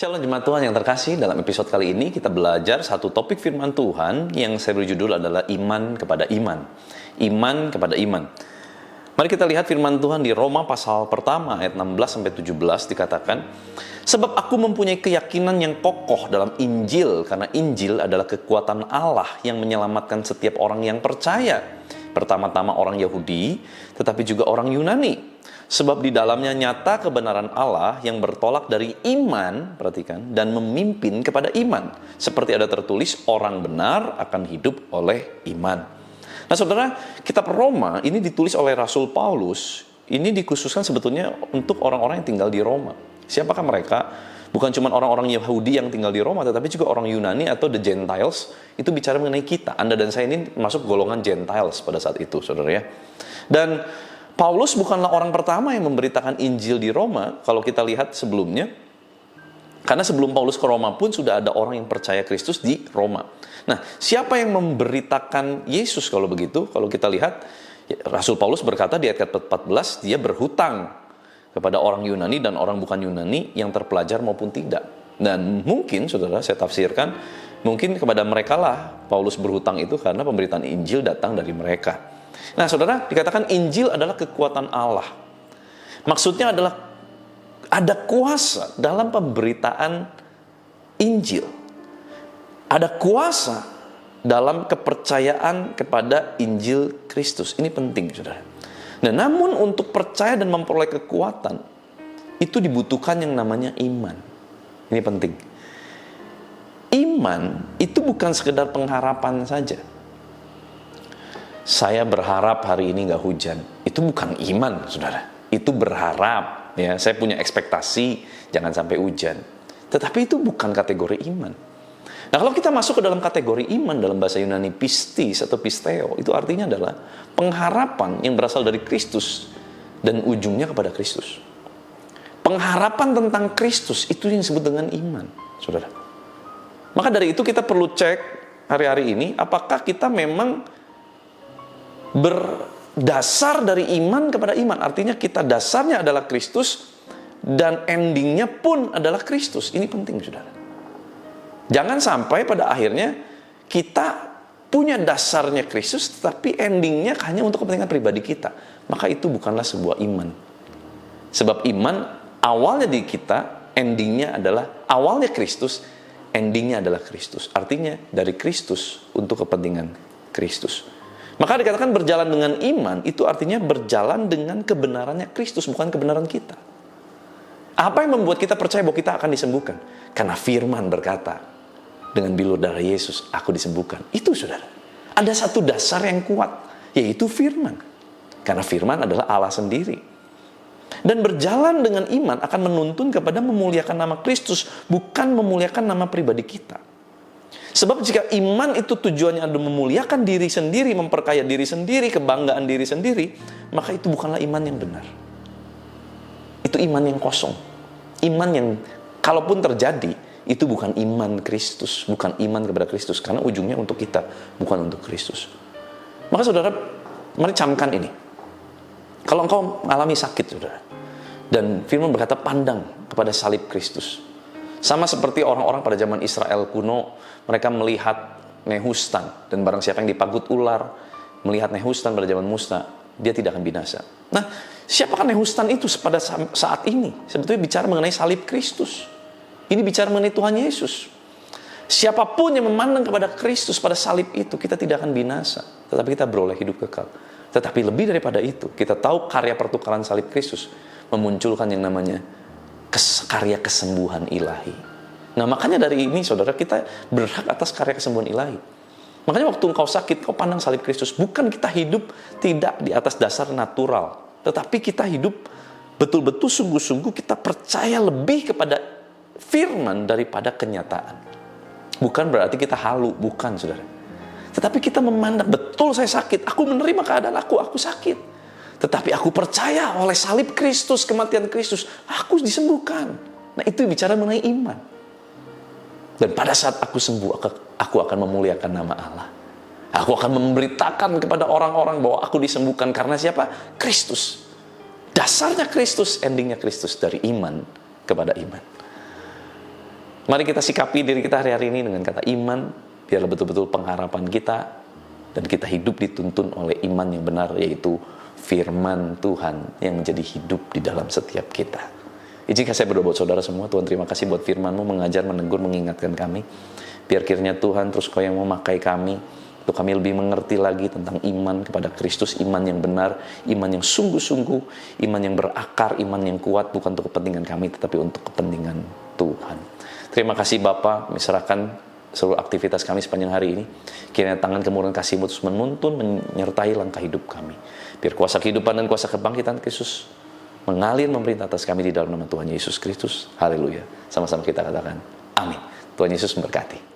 Shalom jemaat Tuhan yang terkasih, dalam episode kali ini kita belajar satu topik firman Tuhan yang saya beri judul adalah iman kepada iman. Iman kepada iman. Mari kita lihat firman Tuhan di Roma pasal pertama ayat 16-17 dikatakan, sebab aku mempunyai keyakinan yang kokoh dalam Injil, karena Injil adalah kekuatan Allah yang menyelamatkan setiap orang yang percaya. Pertama-tama orang Yahudi, tetapi juga orang Yunani. Sebab di dalamnya nyata kebenaran Allah yang bertolak dari iman, perhatikan, dan memimpin kepada iman. Seperti ada tertulis, orang benar akan hidup oleh iman. Nah saudara, kitab Roma ini ditulis oleh Rasul Paulus. Ini dikhususkan sebetulnya untuk orang-orang yang tinggal di Roma. Siapakah mereka? Bukan cuma orang-orang Yahudi yang tinggal di Roma, tetapi juga orang Yunani atau the Gentiles. Itu bicara mengenai kita. Anda dan saya ini masuk golongan Gentiles pada saat itu, saudara ya. Dan Paulus bukanlah orang pertama yang memberitakan Injil di Roma, kalau kita lihat sebelumnya. Karena sebelum Paulus ke Roma pun sudah ada orang yang percaya Kristus di Roma. Nah, siapa yang memberitakan Yesus kalau begitu? Kalau kita lihat, Rasul Paulus berkata di ayat 14, dia berhutang kepada orang Yunani dan orang bukan Yunani yang terpelajar maupun tidak. Dan mungkin, saudara, saya tafsirkan, mungkin kepada mereka lah Paulus berhutang itu karena pemberitaan Injil datang dari mereka. Nah saudara, dikatakan Injil adalah kekuatan Allah. Maksudnya adalah ada kuasa dalam pemberitaan Injil. Ada kuasa dalam kepercayaan kepada Injil Kristus. Ini penting saudara. Nah namun untuk percaya dan memperoleh kekuatan, itu dibutuhkan yang namanya iman. Ini penting. Iman itu bukan sekedar pengharapan saja. Saya berharap hari ini nggak hujan. Itu bukan iman, saudara. Itu berharap. Ya, saya punya ekspektasi jangan sampai hujan. Tetapi itu bukan kategori iman. Nah, kalau kita masuk ke dalam kategori iman dalam bahasa Yunani pistis atau pisteo, itu artinya adalah pengharapan yang berasal dari Kristus dan ujungnya kepada Kristus. Pengharapan tentang Kristus itu yang disebut dengan iman, saudara. Maka dari itu kita perlu cek hari-hari ini apakah kita memang berdasar dari iman kepada iman. Artinya kita dasarnya adalah Kristus dan endingnya pun adalah Kristus. Ini penting saudara. Jangan sampai pada akhirnya kita punya dasarnya Kristus tetapi endingnya hanya untuk kepentingan pribadi kita. Maka itu bukanlah sebuah iman. Sebab iman awalnya di kita, endingnya adalah awalnya Kristus, endingnya adalah Kristus. Artinya dari Kristus untuk kepentingan Kristus. Maka dikatakan berjalan dengan iman, itu artinya berjalan dengan kebenarannya Kristus, bukan kebenaran kita. Apa yang membuat kita percaya bahwa kita akan disembuhkan? Karena firman berkata, dengan bilur darah Yesus, aku disembuhkan. Itu saudara. Ada satu dasar yang kuat, yaitu firman. Karena firman adalah Allah sendiri. Dan berjalan dengan iman akan menuntun kepada memuliakan nama Kristus, bukan memuliakan nama pribadi kita. Sebab jika iman itu tujuannya adalah memuliakan diri sendiri, memperkaya diri sendiri, kebanggaan diri sendiri, maka itu bukanlah iman yang benar. Itu iman yang kosong. Iman yang kalaupun terjadi, itu bukan iman Kristus, bukan iman kepada Kristus, karena ujungnya untuk kita, bukan untuk Kristus. Maka saudara, mari camkan ini. Kalau engkau mengalami sakit, saudara, dan firman berkata pandang kepada salib Kristus. Sama seperti orang-orang pada zaman Israel kuno, mereka melihat Nehustan, dan barang siapa yang dipagut ular melihat Nehustan pada zaman Musa, dia tidak akan binasa. Nah, siapakah Nehustan itu pada saat ini? Sebetulnya bicara mengenai salib Kristus. Ini bicara mengenai Tuhan Yesus. Siapapun yang memandang kepada Kristus pada salib itu, kita tidak akan binasa, tetapi kita beroleh hidup kekal. Tetapi lebih daripada itu, kita tahu karya pertukaran salib Kristus memunculkan yang namanya karya kesembuhan ilahi. Nah makanya dari ini saudara, kita berhak atas karya kesembuhan ilahi. Makanya waktu engkau sakit, kau pandang salib Kristus. Bukan kita hidup tidak di atas dasar natural, tetapi kita hidup betul-betul sungguh-sungguh kita percaya lebih kepada firman daripada kenyataan. Bukan berarti kita halu, bukan saudara. Tetapi kita memandang, betul saya sakit, aku menerima keadaan aku sakit. Tetapi aku percaya oleh salib Kristus, kematian Kristus, aku disembuhkan. Nah itu bicara mengenai iman. Dan pada saat aku sembuh, aku akan memuliakan nama Allah. Aku akan memberitakan kepada orang-orang bahwa aku disembuhkan karena siapa? Kristus. Dasarnya Kristus, endingnya Kristus, dari iman kepada iman. Mari kita sikapi diri kita hari-hari ini dengan kata iman, biarlah betul-betul pengharapan kita, dan kita hidup dituntun oleh iman yang benar, yaitu firman Tuhan yang menjadi hidup di dalam setiap kita. Izinkan saya berdoa buat saudara semua. Tuhan, terima kasih buat firman-Mu, mengajar, menegur, mengingatkan kami. Biar kiranya Tuhan terus Kau yang memakai kami, untuk kami lebih mengerti lagi tentang iman kepada Kristus, iman yang benar, iman yang sungguh-sungguh, iman yang berakar, iman yang kuat, bukan untuk kepentingan kami, tetapi untuk kepentingan Tuhan. Terima kasih Bapa, misalkan seluruh aktivitas kami sepanjang hari ini. Kiranya tangan kemurahan kasih-Mu terus menuntun, menyertai langkah hidup kami. Biar kuasa kehidupan dan kuasa kebangkitan Kristus mengalir memerintah atas kami di dalam nama Tuhan Yesus Kristus. Haleluya. Sama-sama kita katakan, amin. Tuhan Yesus memberkati.